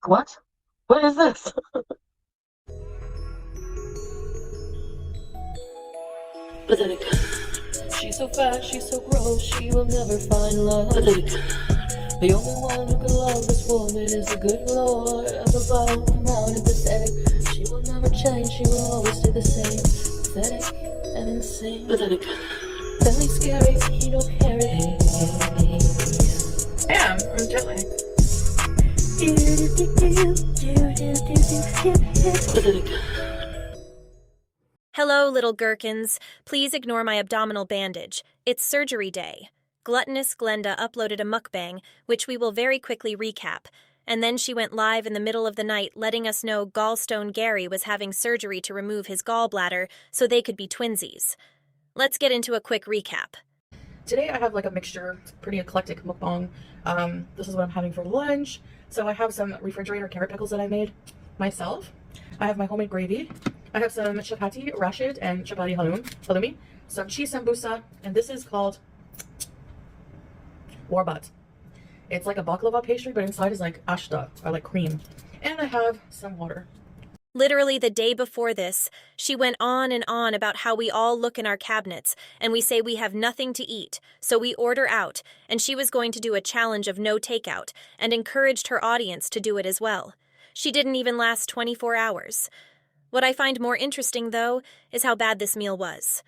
What? What is this? Pathetic. She's so fat, she's so gross, she will never find love. Pathetic. The only one who can love this woman is the good Lord above, proud and pathetic. She will never change, she will always stay the same. Pathetic and insane. Pathetic. Very scary, you don't carry. Damn, I'm jet lagged. Pathetic. Hello, little gherkins. Please ignore my abdominal bandage. It's surgery day. Gluttonous Glenda uploaded a mukbang, which we will very quickly recap, and then she went live in the middle of the night letting us know Gallstone Gary was having surgery to remove his gallbladder so they could be twinsies. Let's get into a quick recap. Today I have like a mixture, pretty eclectic mukbang. This is what I'm having for lunch. So I have some refrigerator carrot pickles that I made myself. I have my homemade gravy. I have some chapati rashid and chapati halloumi, some cheese sambusa, and this is called warbat. It's like a baklava pastry, but inside is like ashta, or like cream. And I have some water. Literally the day before this, she went on and on about how we all look in our cabinets and we say we have nothing to eat, so we order out, and she was going to do a challenge of no takeout and encouraged her audience to do it as well. She didn't even last 24 hours. What I find more interesting, though, is how bad this meal was.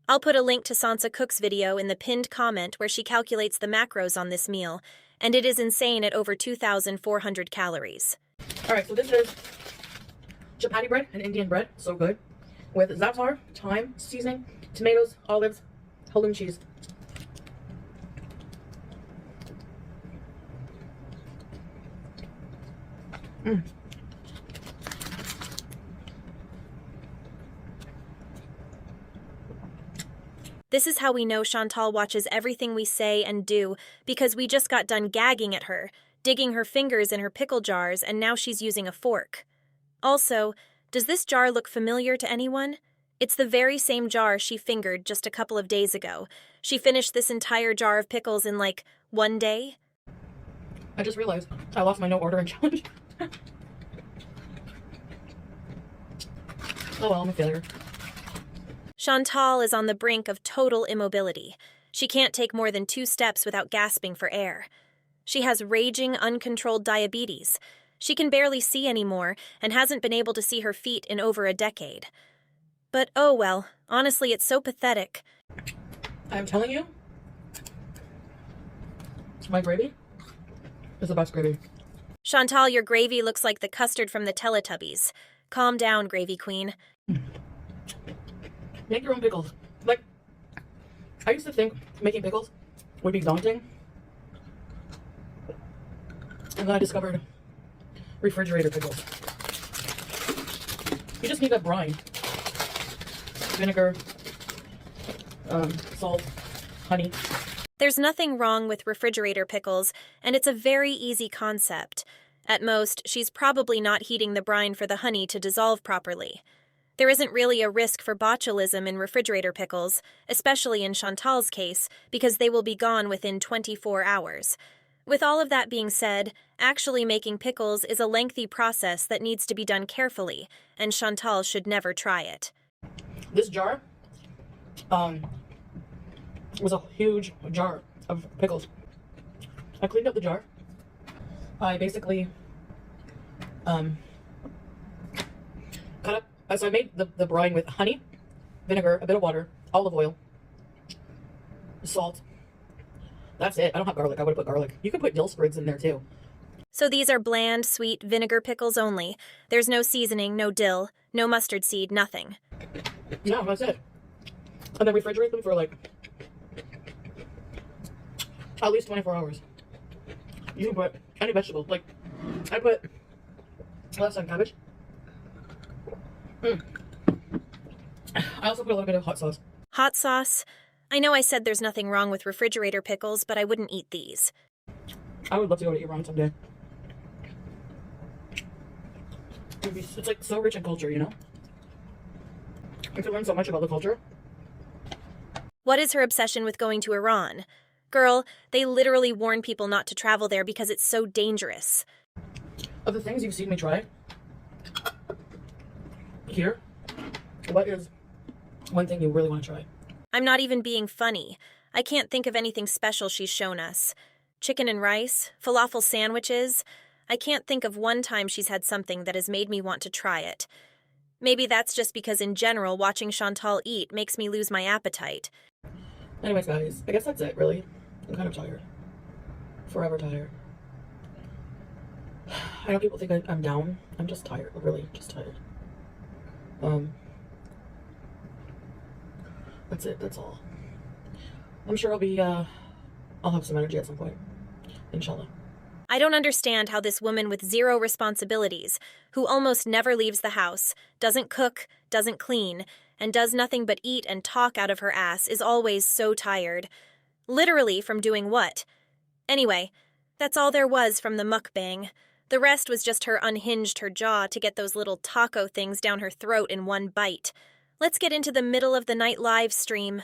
I'll put a link to Sansa Cook's video in the pinned comment where she calculates the macros on this meal, and it is insane at over 2,400 calories. Alright, so this is chapati bread and Indian bread, so good, with za'atar, thyme, seasoning, tomatoes, olives, halloumi cheese. This is how we know Chantal watches everything we say and do, because we just got done gagging at her, digging her fingers in her pickle jars, and now she's using a fork. Also, does this jar look familiar to anyone? It's the very same jar she fingered just a couple of days ago. She finished this entire jar of pickles in like one day. I just realized I lost my no ordering challenge. Oh well, I'm a failure. Chantal is on the brink of total immobility. She can't take more than 2 steps without gasping for air. She has raging, uncontrolled diabetes. She can barely see anymore and hasn't been able to see her feet in over a decade. But oh well, honestly, it's so pathetic. I'm telling you, my gravy is the best gravy. Chantal, your gravy looks like the custard from the Teletubbies. Calm down, Gravy Queen. Make your own pickles. Like, I used to think making pickles would be daunting. And then I discovered refrigerator pickles. You just need a brine. Vinegar, salt, honey. There's nothing wrong with refrigerator pickles, and it's a very easy concept. At most, she's probably not heating the brine for the honey to dissolve properly. There isn't really a risk for botulism in refrigerator pickles, especially in Chantal's case, because they will be gone within 24 hours. With all of that being said, actually making pickles is a lengthy process that needs to be done carefully, and Chantal should never try it. This jar was a huge jar of pickles. I cleaned up the jar. I basically cut up. So I made the brine with honey, vinegar, a bit of water, olive oil, salt. That's it. I don't have garlic. I would have put garlic. You could put dill sprigs in there too. So these are bland, sweet vinegar pickles only. There's no seasoning, no dill, no mustard seed, nothing. No, that's it. And then refrigerate them for like at least 24 hours. You can put any vegetable. Like I put last time cabbage. I also put a little bit of hot sauce. Hot sauce? I know I said there's nothing wrong with refrigerator pickles, but I wouldn't eat these. I would love to go to Iran someday. It's like so rich in culture, you know? You can learn so much about the culture. What is her obsession with going to Iran? Girl, they literally warn people not to travel there because it's so dangerous. Of the things you've seen me try here, what is one thing you really want to try? I'm not even being funny. I can't think of anything special she's shown us. Chicken and rice, falafel sandwiches. I can't think of one time she's had something that has made me want to try it. Maybe that's just because in general watching Chantal eat makes me lose my appetite. Anyways, guys, I guess that's it, really. I'm kind of tired. Forever tired. I know people think I'm down. I'm just tired. Really, just tired. That's it. That's all. I'm sure I'll have some energy at some point. Inshallah. I don't understand how this woman with zero responsibilities, who almost never leaves the house, doesn't cook, doesn't clean, and does nothing but eat and talk out of her ass, is always so tired. Literally from doing what? Anyway, that's all there was from the mukbang. The rest was just her unhinged her jaw to get those little taco things down her throat in one bite. Let's get into the middle of the night live stream.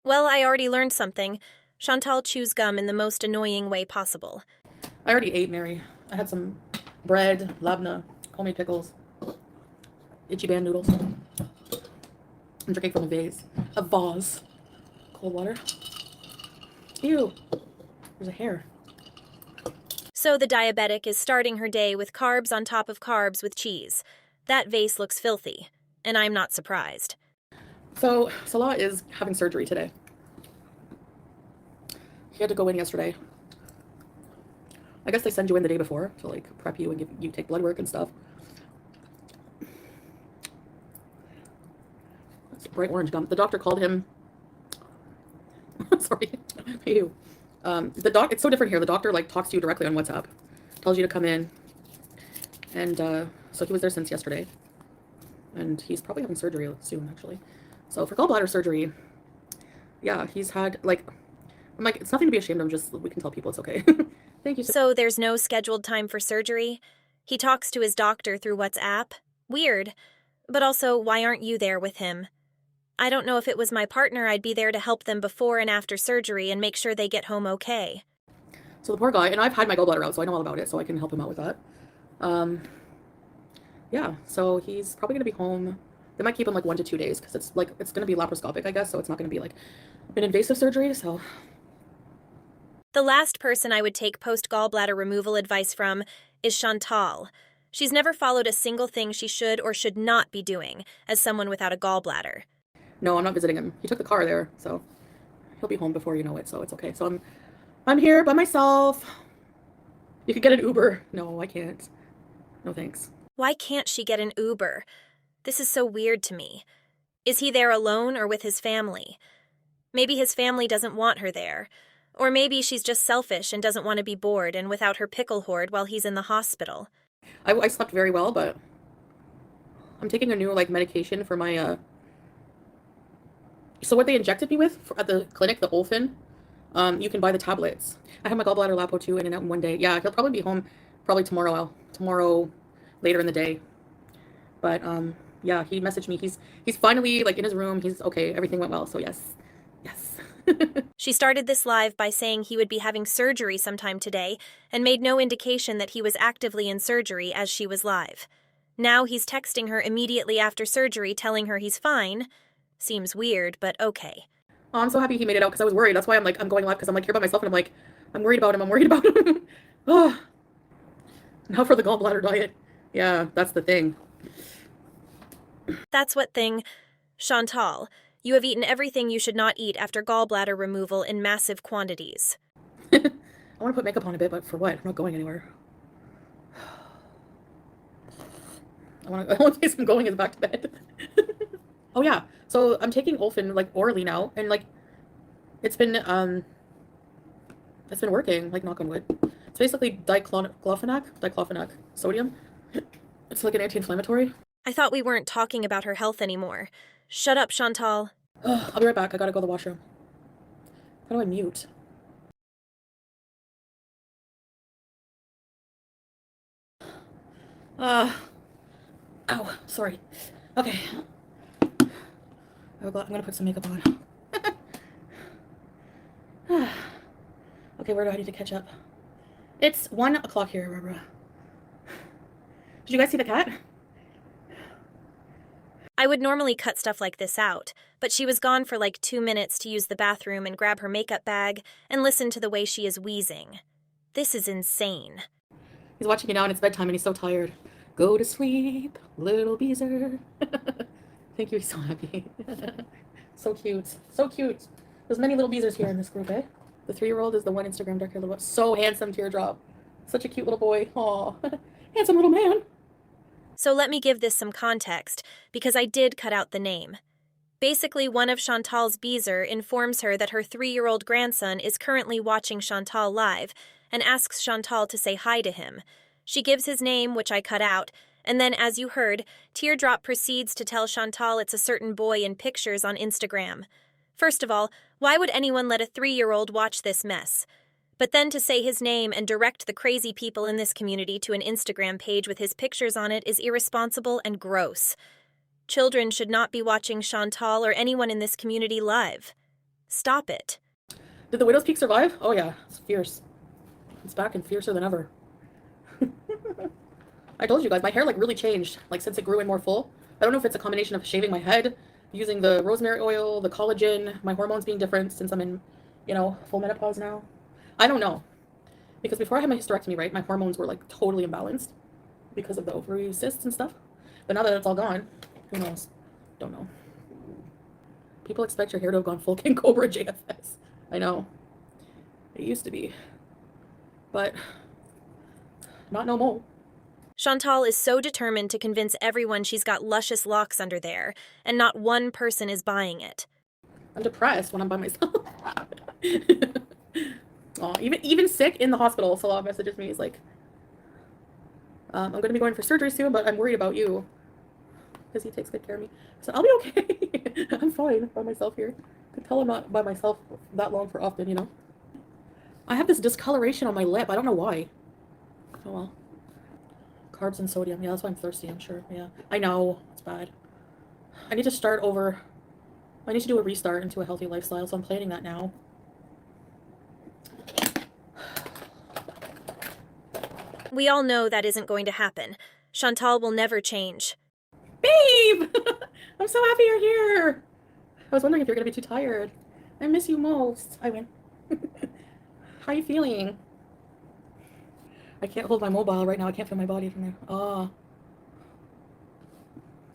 Well, I already learned something. Chantal chews gum in the most annoying way possible. I already ate, Mary. I had some bread, labna, homemade pickles, itchy band noodles. I'm drinking from a vase. Cold water. Ew. There's a hair. So the diabetic is starting her day with carbs on top of carbs with cheese. That vase looks filthy, and I'm not surprised. So Salah is having surgery today. He had to go in yesterday. I guess they send you in the day before to like prep you and give you take blood work and stuff. That's bright orange gum. The doctor called him. Sorry, you. It's so different here. The doctor like talks to you directly on WhatsApp, tells you to come in, and so he was there since yesterday, and he's probably having surgery soon actually. So for gallbladder surgery, yeah, he's had like, I'm like, it's nothing to be ashamed of. Just we can tell people it's okay. Thank you. So there's no scheduled time for surgery? He talks to his doctor through WhatsApp? Weird. But also, why aren't you there with him? I don't know if it was my partner, I'd be there to help them before and after surgery and make sure they get home okay. So the poor guy, and I've had my gallbladder out, so I know all about it, so I can help him out with that. Yeah, so he's probably gonna be home. They might keep him like 1 to 2 days because it's gonna be laparoscopic, I guess, so it's not gonna be like an invasive surgery. So the last person I would take post-gallbladder removal advice from is Chantal. She's never followed a single thing she should or should not be doing as someone without a gallbladder. no, I'm not visiting him. He took the car there, so he'll be home before you know it, so it's okay. So I'm here by myself. You could get an Uber. No, I can't. No thanks. Why can't she get an Uber? This is so weird to me. Is he there alone or with his family? Maybe his family doesn't want her there. Or maybe she's just selfish and doesn't want to be bored and without her pickle hoard while he's in the hospital. I slept very well, but I'm taking a new like medication for my so what they injected me with at the clinic, the Olfen, you can buy the tablets. I have my gallbladder lipo too in and out in 1 day. Yeah, he'll probably be home probably tomorrow later in the day. But yeah, he messaged me. He's finally like in his room. He's okay. Everything went well. So yes. She started this live by saying he would be having surgery sometime today and made no indication that he was actively in surgery as she was live. Now he's texting her immediately after surgery telling her he's fine. Seems weird, but okay. Oh, I'm so happy he made it out because I was worried. That's why I'm going live because I'm like here by myself and I'm worried about him. Oh. Now for the gallbladder diet. Yeah, that's the thing. That's what thing. Chantal, you have eaten everything you should not eat after gallbladder removal in massive quantities. I want to put makeup on a bit, but for what? I'm not going anywhere. The only place I'm going is back to bed. Oh yeah, so I'm taking Olfen like orally now, and like it's been working. Like knock on wood. It's basically diclofenac sodium. It's like an anti-inflammatory. I thought we weren't talking about her health anymore. Shut up, Chantal. I'll be right back. I gotta go to the washroom. How do I mute? Ow, sorry. Okay. I'm gonna put some makeup on. Okay, where do I need to catch up? It's 1 o'clock here, Barbara. Did you guys see the cat? I would normally cut stuff like this out, but she was gone for like 2 minutes to use the bathroom and grab her makeup bag and listen to the way she is wheezing. This is insane. He's watching me now and it's bedtime and he's so tired. Go to sleep, little Beezer. Thank you, he's so happy. So cute. So cute. There's many little Beezers here in this group, eh? The 3-year-old is the one Instagram dark hair little boy. So handsome, teardrop. Such a cute little boy. Aw. Handsome little man. So let me give this some context, because I did cut out the name. Basically, one of Chantal's Beezer informs her that her 3-year-old grandson is currently watching Chantal live and asks Chantal to say hi to him. She gives his name, which I cut out, and then, as you heard, Teardrop proceeds to tell Chantal it's a certain boy in pictures on Instagram. First of all, why would anyone let a 3-year-old watch this mess? But then to say his name and direct the crazy people in this community to an Instagram page with his pictures on it is irresponsible and gross. Children should not be watching Chantal or anyone in this community live. Stop it. Did the Widow's Peak survive? Oh yeah, it's fierce. It's back and fiercer than ever. I told you guys, my hair like really changed, like since it grew in more full. I don't know if it's a combination of shaving my head, using the rosemary oil, the collagen, my hormones being different since I'm in, full menopause now. I don't know. Because before I had my hysterectomy, right, my hormones were like totally imbalanced because of the ovary cysts and stuff. But now that it's all gone, who knows? Don't know. People expect your hair to have gone full King Cobra JFS. I know. It used to be. But not no more. Chantal is so determined to convince everyone she's got luscious locks under there, and not one person is buying it. I'm depressed when I'm by myself. Oh, even sick in the hospital, Salah messages me. He's like, I'm going to be going for surgery soon, but I'm worried about you. Because he takes good care of me. So I'll be okay. I'm fine by myself here. I could tell I'm not by myself that long for often, I have this discoloration on my lip. I don't know why. Oh well. Carbs and sodium. Yeah, that's why I'm thirsty, I'm sure. Yeah. I know. It's bad. I need to start over. I need to do a restart into a healthy lifestyle, so I'm planning that now. We all know that isn't going to happen. Chantal will never change. Babe! I'm so happy you're here! I was wondering if you're gonna be too tired. I miss you most. I win. How are you feeling? I can't hold my mobile right now. I can't feel my body from there. Oh.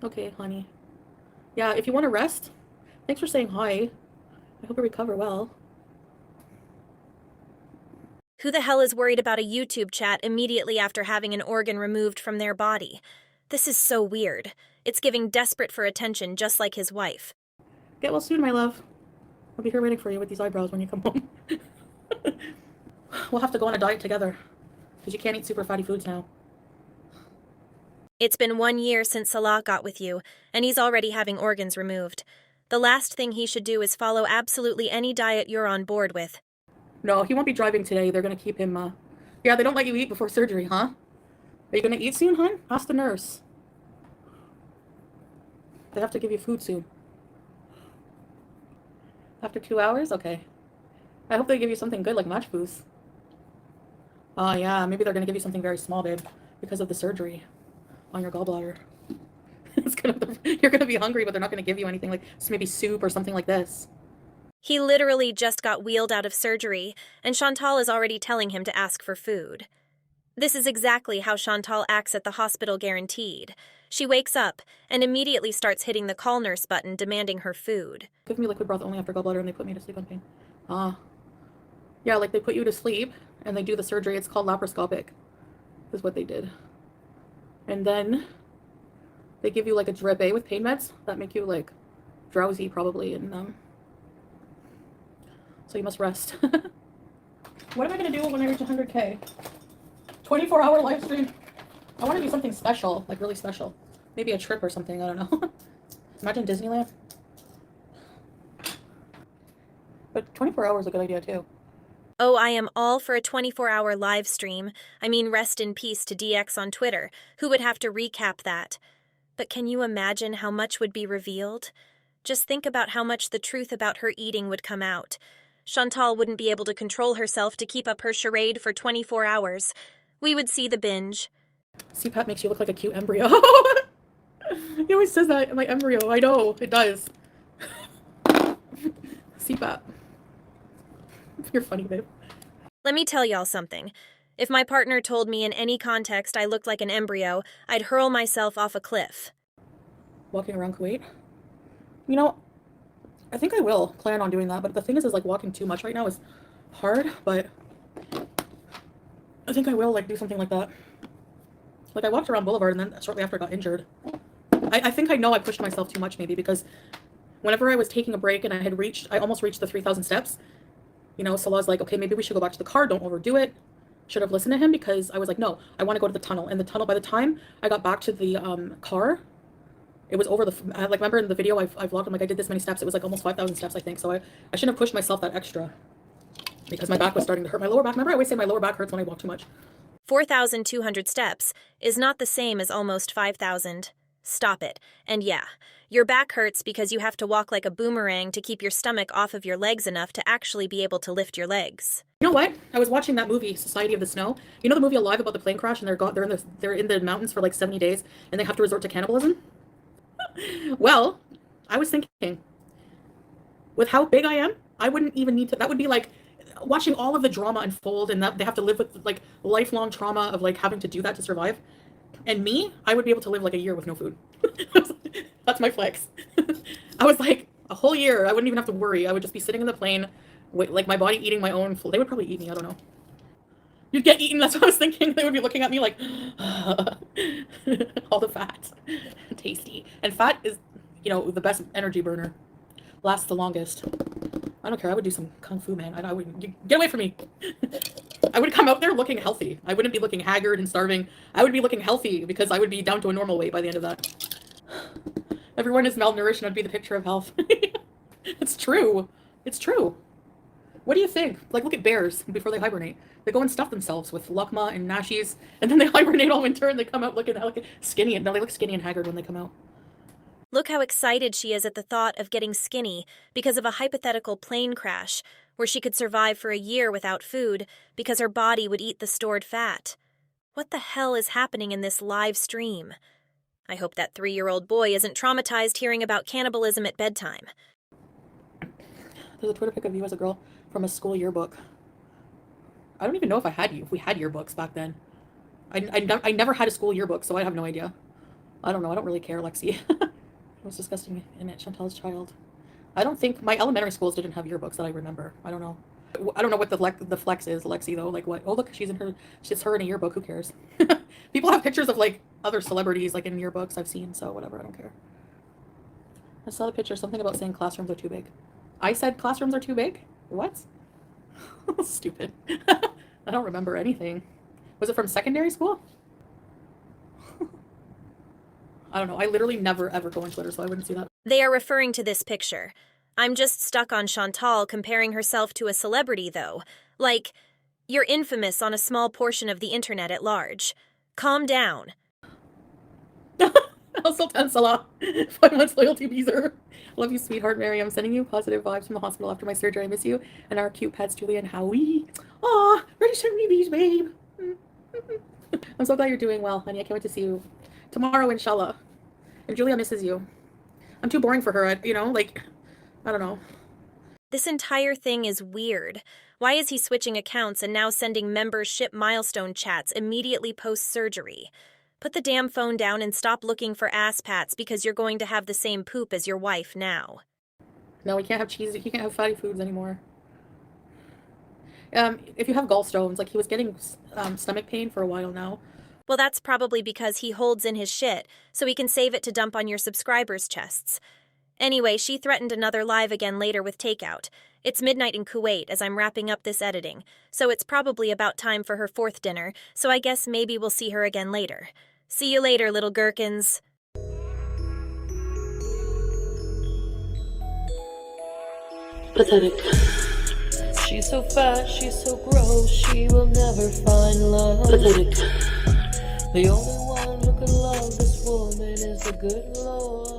Okay, honey. Yeah, if you want to rest, thanks for saying hi. I hope you recover well. Who the hell is worried about a YouTube chat immediately after having an organ removed from their body? This is so weird. It's giving desperate for attention, just like his wife. Get well soon, my love. I'll be here waiting for you with these eyebrows when you come home. We'll have to go on a diet together, because you can't eat super fatty foods now. It's been 1 year since Salah got with you, and he's already having organs removed. The last thing he should do is follow absolutely any diet you're on board with. No, he won't be driving today. They're going to keep him, Yeah, they don't let you eat before surgery, huh? Are you going to eat soon, hon? Ask the nurse. They have to give you food soon. After 2 hours? Okay. I hope they give you something good like match boost. Oh, yeah, maybe they're going to give you something very small, babe, because of the surgery on your gallbladder. You're going to be hungry, but they're not going to give you anything like maybe soup or something like this. He literally just got wheeled out of surgery, and Chantal is already telling him to ask for food. This is exactly how Chantal acts at the hospital guaranteed. She wakes up and immediately starts hitting the call nurse button demanding her food. Give me liquid broth only after gallbladder and they put me to sleep on pain. Yeah, like they put you to sleep and they do the surgery. It's called laparoscopic, is what they did. And then they give you like a drip, with pain meds that make you like drowsy probably, and so you must rest. What am I going to do when I reach 100K? 24-hour live stream. I want to do something special, like really special. Maybe a trip or something, I don't know. Imagine Disneyland. But 24 hours is a good idea too. Oh, I am all for a 24-hour live stream. I mean, rest in peace to DX on Twitter. Who would have to recap that? But can you imagine how much would be revealed? Just think about how much the truth about her eating would come out. Chantal wouldn't be able to control herself to keep up her charade for 24 hours. We would see the binge. CPAP makes you look like a cute embryo. He always says that, my embryo. I know, it does. CPAP. You're funny, babe. Let me tell y'all something. If my partner told me in any context I looked like an embryo, I'd hurl myself off a cliff. Walking around Kuwait? You know, I think I will plan on doing that, but the thing is like walking too much right now is hard, but I think I will like do something like that. Like I walked around Boulevard and then shortly after I got injured. I think I know I pushed myself too much maybe because whenever I was taking a break and I almost reached the 3,000 steps, you know, Salah's like, okay, maybe we should go back to the car. Don't overdo it. Should have listened to him because I was like, no, I want to go to the tunnel. And the tunnel, by the time I got back to the car, it was over like, remember in the video I vlogged, I'm like, I did this many steps. It was like almost 5,000 steps, I think. So I shouldn't have pushed myself that extra because my back was starting to hurt. My lower back, remember I always say my lower back hurts when I walk too much. 4,200 steps is not the same as almost 5,000. Stop it. And yeah, your back hurts because you have to walk like a boomerang to keep your stomach off of your legs enough to actually be able to lift your legs. You know what? I was watching that movie, Society of the Snow. You know the movie Alive about the plane crash and they're in the mountains for like 70 days and they have to resort to cannibalism? Well, I was thinking, with how big I am, I wouldn't even need to. That would be like watching all of the drama unfold and that they have to live with like lifelong trauma of like having to do that to survive. And me, I would be able to live like a year with no food. That's my flex. I was like, a whole year, I wouldn't even have to worry. I would just be sitting in the plane, like my body eating my own food. They would probably eat me, I don't know. You'd get eaten, that's what I was thinking. They would be looking at me like, all the fat. Tasty. And fat is, you know, the best energy burner. Lasts the longest. I don't care, I would do some kung fu, man. I would, get away from me. I would come out there looking healthy. I wouldn't be looking haggard and starving. I would be looking healthy because I would be down to a normal weight by the end of that. Everyone is malnourished and I'd be the picture of health. It's true. It's true. What do you think? Like, look at bears before they hibernate. They go and stuff themselves with lakma and nashis, and then they hibernate all winter and they come out looking skinny. And they look skinny and haggard when they come out. Look how excited she is at the thought of getting skinny because of a hypothetical plane crash where she could survive for a year without food because her body would eat the stored fat. What the hell is happening in this live stream? I hope that 3-year-old boy isn't traumatized hearing about cannibalism at bedtime. There's a Twitter pic of you as a girl from a school yearbook. I don't even know if we had yearbooks back then. I never had a school yearbook, so I have no idea. I don't know. I don't really care, Lexi. It was disgusting in it, Chantal's child. I don't think my elementary schools didn't have yearbooks that I remember. I don't know. I don't know what the flex is, Lexi, though. Like, what? Oh, look, it's her in a yearbook. Who cares? People have pictures of, like, other celebrities, like, in yearbooks I've seen, so whatever. I don't care. I saw the picture, something about saying classrooms are too big. I said classrooms are too big? What? Stupid. I don't remember anything. Was it from secondary school? I don't know. I literally never, ever go on Twitter, so I wouldn't see that. They are referring to this picture. I'm just stuck on Chantal comparing herself to a celebrity, though. Like, you're infamous on a small portion of the internet at large. Calm down. I'll still 10 Salah. 5 months loyalty visa. Love you, sweetheart Mary. I'm sending you positive vibes from the hospital after my surgery. I miss you. And our cute pets, Julia and Howie. Aw, ready to send me these, babe. I'm so glad you're doing well, honey. I can't wait to see you tomorrow, inshallah. And Julia misses you. I'm too boring for her, you know, like, I don't know. This entire thing is weird. Why is he switching accounts and now sending membership milestone chats immediately post-surgery? Put the damn phone down and stop looking for ass pats because you're going to have the same poop as your wife now. No, he can't have cheese. He can't have fatty foods anymore. If you have gallstones, like he was getting stomach pain for a while now. Well, that's probably because he holds in his shit, so he can save it to dump on your subscribers' chests. Anyway, she threatened another live again later with takeout. It's midnight in Kuwait as I'm wrapping up this editing, so it's probably about time for her 4th dinner, so I guess maybe we'll see her again later. See you later, little gherkins. Pathetic. She's so fat, she's so gross, she will never find love. Pathetic. The only one who can love this woman is the good Lord.